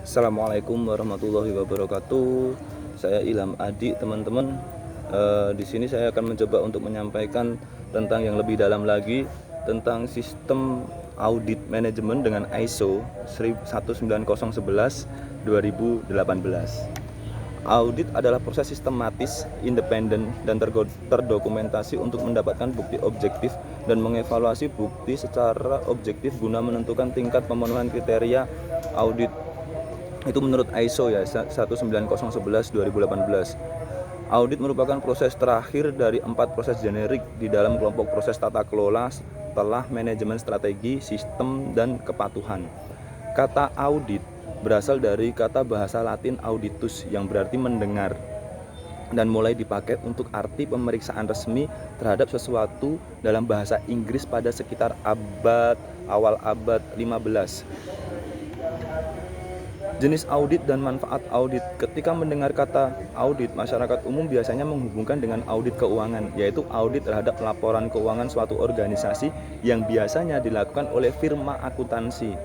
Assalamualaikum warahmatullahi wabarakatuh. Saya Ilham Adi, teman-teman. Di sini saya akan mencoba untuk menyampaikan tentang yang lebih dalam lagi tentang sistem audit manajemen dengan ISO 19011 2018. Audit adalah proses sistematis, independen, dan terdokumentasi untuk mendapatkan bukti objektif dan mengevaluasi bukti secara objektif guna menentukan tingkat pemenuhan kriteria audit. Itu menurut ISO ya, 19011 2018. Audit merupakan proses terakhir dari 4 proses generik di dalam kelompok proses tata kelola setelah manajemen strategi, sistem, dan kepatuhan. Kata audit berasal dari kata bahasa Latin auditus yang berarti mendengar, dan mulai dipakai untuk arti pemeriksaan resmi terhadap sesuatu dalam bahasa Inggris pada sekitar awal abad 15. Jenis audit dan manfaat audit. Ketika mendengar kata audit, masyarakat umum biasanya menghubungkan dengan audit keuangan, yaitu audit terhadap laporan keuangan suatu organisasi yang biasanya dilakukan oleh firma akuntansi.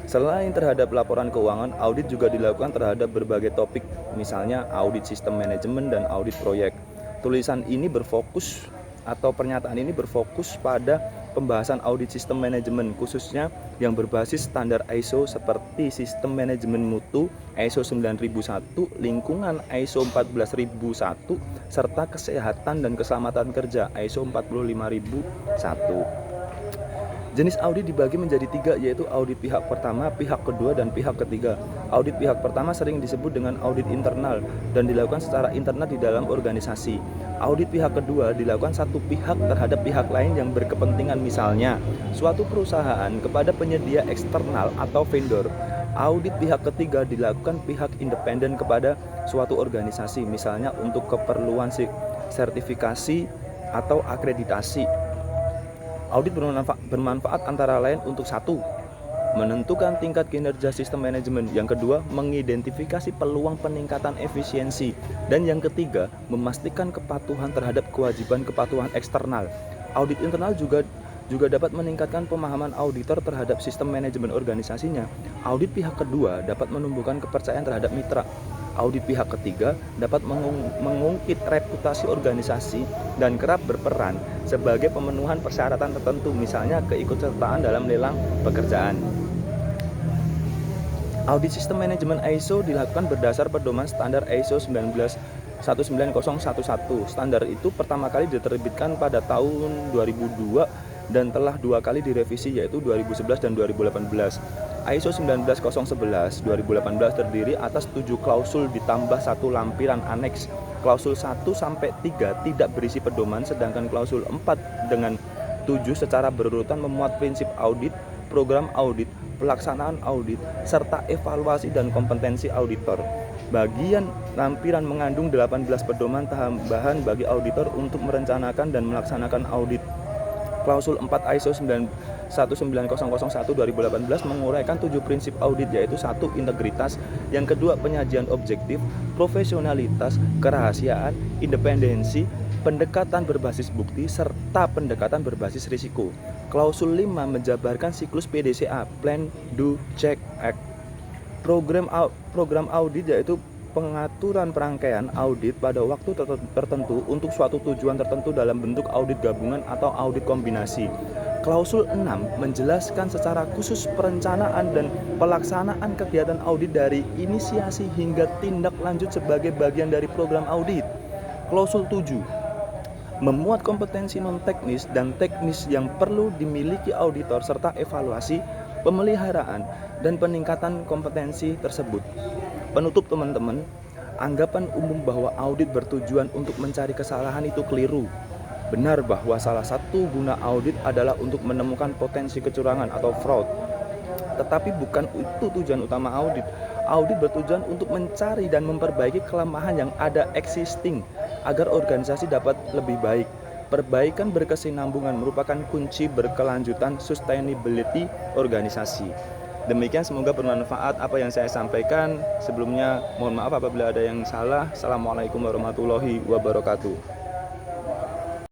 Selain terhadap laporan keuangan, audit juga dilakukan terhadap berbagai topik, misalnya audit sistem manajemen dan audit proyek. Tulisan ini berfokus atau pernyataan ini berfokus pada pembahasan audit sistem manajemen, khususnya yang berbasis standar ISO seperti sistem manajemen mutu ISO 9001, lingkungan ISO 14001, serta kesehatan dan keselamatan kerja ISO 45001. Jenis audit dibagi menjadi 3, yaitu audit pihak pertama, pihak kedua, dan pihak ketiga. Audit pihak pertama sering disebut dengan audit internal dan dilakukan secara internal di dalam organisasi. Audit pihak kedua dilakukan satu pihak terhadap pihak lain yang berkepentingan, misalnya suatu perusahaan kepada penyedia eksternal atau vendor. Audit pihak ketiga dilakukan pihak independen kepada suatu organisasi, misalnya untuk keperluan sertifikasi atau akreditasi. Audit bermanfaat antara lain untuk: 1. Menentukan tingkat kinerja sistem manajemen. Yang kedua, mengidentifikasi peluang peningkatan efisiensi. Dan yang ketiga, memastikan kepatuhan terhadap kewajiban kepatuhan eksternal. Audit internal juga dapat meningkatkan pemahaman auditor terhadap sistem manajemen organisasinya. Audit pihak kedua dapat menumbuhkan kepercayaan terhadap mitra. Audit pihak ketiga dapat mengungkit reputasi organisasi dan kerap berperan sebagai pemenuhan persyaratan tertentu, misalnya keikutsertaan dalam lelang pekerjaan. Audit sistem manajemen ISO dilakukan berdasar pedoman standar ISO 19011. Standar itu pertama kali diterbitkan pada tahun 2002 dan telah 2 kali direvisi, yaitu 2011 dan 2018. ISO 19011 2018 terdiri atas 7 klausul ditambah 1 lampiran aneks. Klausul 1 sampai 3 tidak berisi pedoman, sedangkan klausul 4 dengan 7 secara berurutan memuat prinsip audit, program audit, pelaksanaan audit, serta evaluasi dan kompetensi auditor. Bagian lampiran mengandung 18 pedoman tambahan bagi auditor untuk merencanakan dan melaksanakan audit. Klausul 4 ISO 19001 2018 menguraikan 7 prinsip audit, yaitu 1. Integritas, yang kedua penyajian objektif, profesionalitas, kerahasiaan, independensi, pendekatan berbasis bukti, serta pendekatan berbasis risiko. Klausul 5 menjabarkan siklus PDCA, Plan, Do, Check, Act. Program audit yaitu pengaturan perangkaian audit pada waktu tertentu untuk suatu tujuan tertentu dalam bentuk audit gabungan atau audit kombinasi. Klausul 6 menjelaskan secara khusus perencanaan dan pelaksanaan kegiatan audit dari inisiasi hingga tindak lanjut sebagai bagian dari program audit. Klausul 7 memuat kompetensi non-teknis dan teknis yang perlu dimiliki auditor serta evaluasi, pemeliharaan, dan peningkatan kompetensi tersebut. Penutup, teman-teman, anggapan umum bahwa audit bertujuan untuk mencari kesalahan itu keliru. Benar bahwa salah satu guna audit adalah untuk menemukan potensi kecurangan atau fraud. Tetapi bukan itu tujuan utama audit. Audit bertujuan untuk mencari dan memperbaiki kelemahan yang ada existing agar organisasi dapat lebih baik. Perbaikan berkesinambungan merupakan kunci berkelanjutan sustainability organisasi. Demikian, semoga bermanfaat apa yang saya sampaikan. Sebelumnya mohon maaf apabila ada yang salah. Assalamualaikum warahmatullahi wabarakatuh.